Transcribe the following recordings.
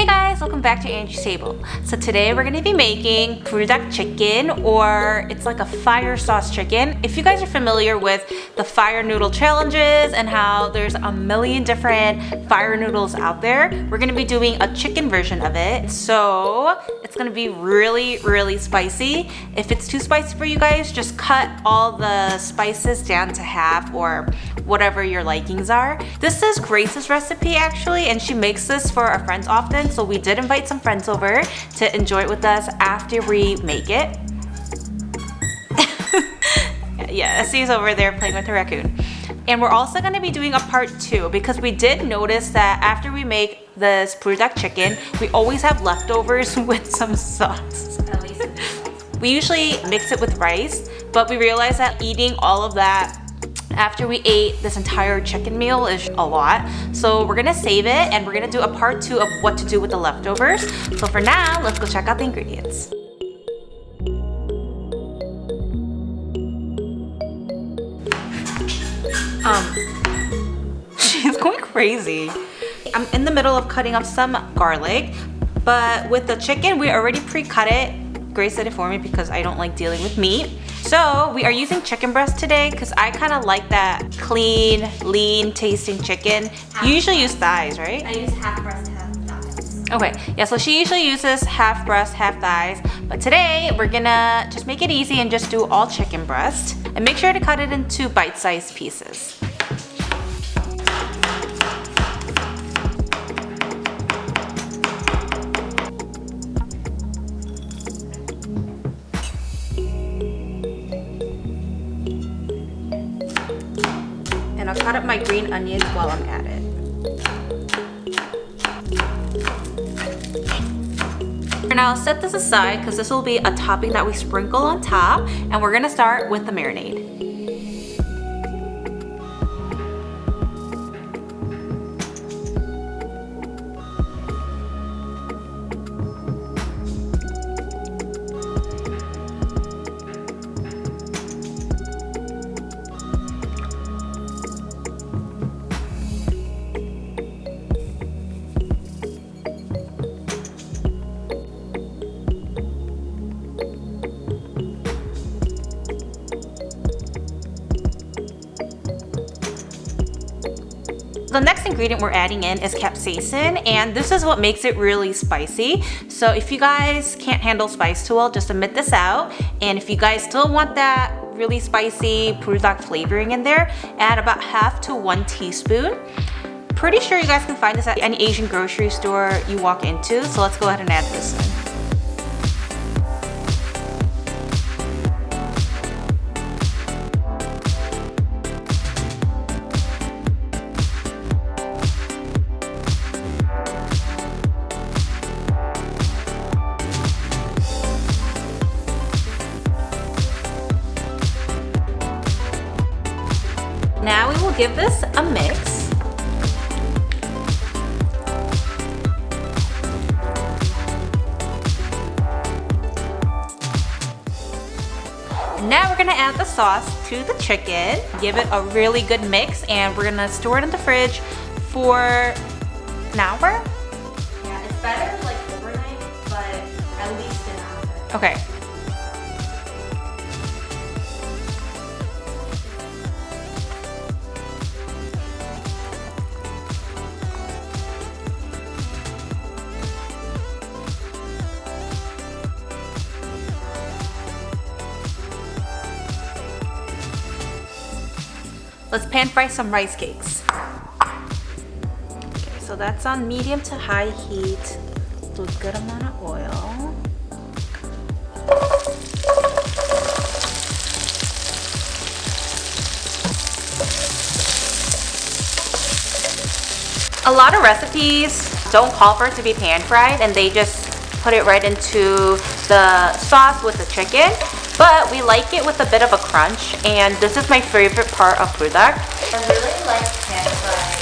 Hey guys, welcome back to Angie's Table. So today we're going to be making Buldak chicken, or it's like a fire sauce chicken. If you guys are familiar with the fire noodle challenges and how there's a million different fire noodles out there, we're going to be doing a chicken version of it. So it's going to be really spicy. If it's too spicy for you guys, just cut all the spices down to half or whatever your likings are. This is Grace's recipe actually, and she makes this for our friends often, so we did invite some friends over to enjoy it with us after we make it. Yeah, Essie's over there playing with her raccoon. And we're also going to be doing a part 2 because we did notice that after we make this Buldak chicken, we always have leftovers with some sauce. At least we usually mix it with rice, but we realized that eating all of that after we ate this entire chicken meal is a lot. So we're gonna save it and we're gonna do a part 2 of what to do with the leftovers. So for now, let's go check out the ingredients. She's going crazy. I'm in the middle of cutting up some garlic, but with the chicken, we already pre-cut it. Grace did it for me because I don't like dealing with meat. So we are using chicken breast today because I kind of like that clean, lean tasting chicken. You usually use thighs, right? I use half breast, half thighs. Okay, yeah, so she usually uses half breast, half thighs. But today we're gonna just make it easy and just do all chicken breast. And make sure to cut it into bite-sized pieces. And I'll cut up my green onions while I'm at it. And I'll set this aside because this will be a topping that we sprinkle on top. And we're gonna start with the marinade. The next ingredient we're adding in is capsaicin, and this is what makes it really spicy. So if you guys can't handle spice too well, just omit this out. And if you guys still want that really spicy Buldak flavoring in there, add about half to 1 teaspoon. Pretty sure you guys can find this at any Asian grocery store you walk into, so let's go ahead and add this in. Now we will give this a mix. Now we're gonna add the sauce to the chicken, give it a really good mix, and we're gonna store it in the fridge for an hour? Yeah, it's better like overnight, but at least an hour. Okay. Let's pan fry some rice cakes. Okay, so that's on medium to high heat. Do a good amount of oil. A lot of recipes don't call for it to be pan fried, and they just put it right into the sauce with the chicken. But we like it with a bit of a crunch, and this is my favorite part of Buldak. I really like pan-fried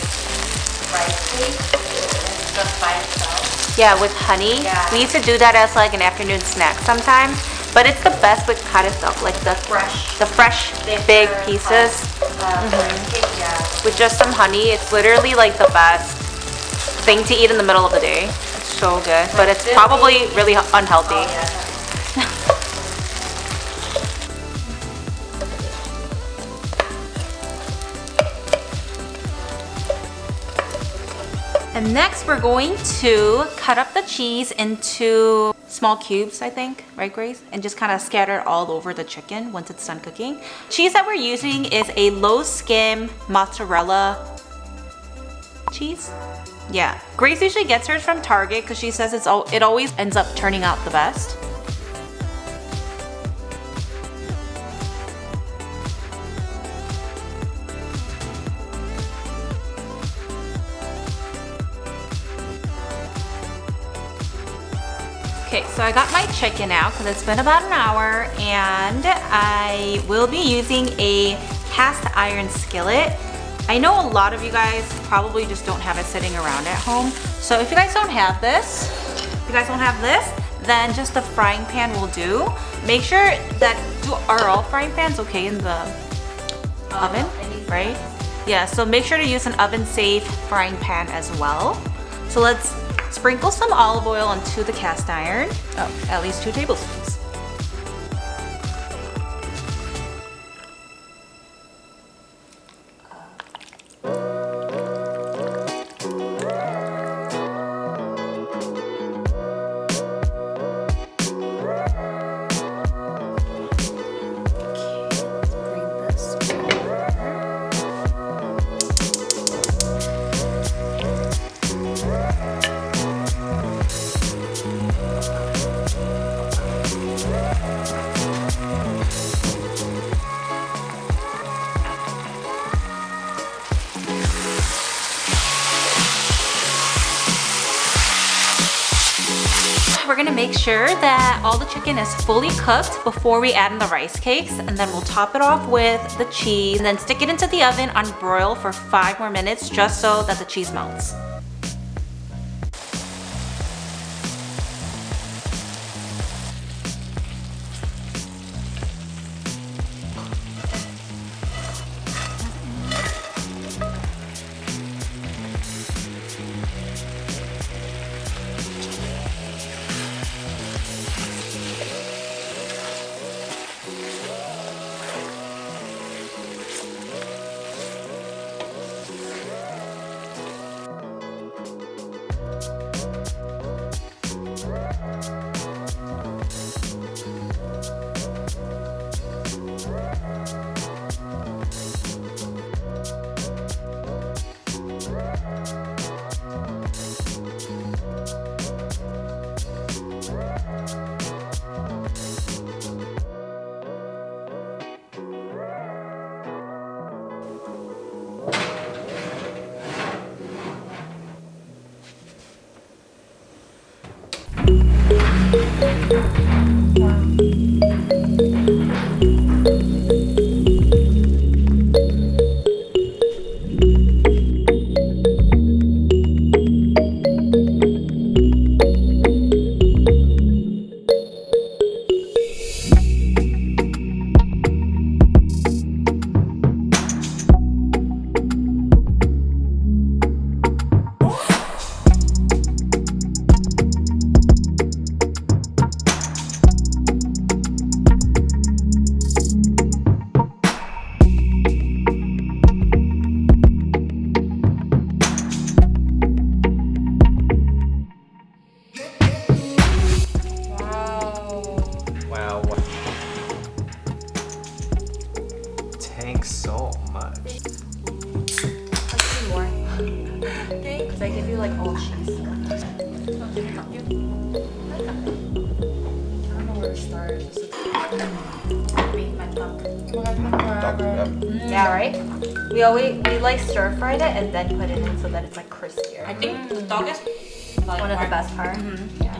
rice cakes and stuff by itself. Yeah, with honey. Yeah. We used to do that as like an afternoon snack sometimes, but it's the best with cut stuff, like the fresh big pieces. Yeah. With just some honey, it's literally like the best thing to eat in the middle of the day. It's so good, but it's probably really unhealthy. Oh, yeah. And next we're going to cut up the cheese into small cubes, I think, right Grace? And just kind of scatter it all over the chicken once it's done cooking. Cheese that we're using is a low skim mozzarella cheese. Yeah, Grace usually gets hers from Target because she says it always ends up turning out the best. Okay, so I got my chicken out because it's been about an hour, and I will be using a cast iron skillet. I know a lot of you guys probably just don't have it sitting around at home. So if you guys don't have this, then just the frying pan will do. Make sure that, are all frying pans okay in the oven, right? Yeah, so make sure to use an oven safe frying pan as well. So let's sprinkle some olive oil onto the cast iron. Oh, at least 2 tablespoons. We're gonna make sure that all the chicken is fully cooked before we add in the rice cakes, and then we'll top it off with the cheese and then stick it into the oven on broil for 5 more minutes just so that the cheese melts. So much. Let's do more. Okay, because I give you like all cheese. I don't know where to start. Beat my thumb. Yeah, right? We like stir fried it and then put it in so that it's like crispier. I think the dog is one of the best parts. Mm-hmm. Yeah.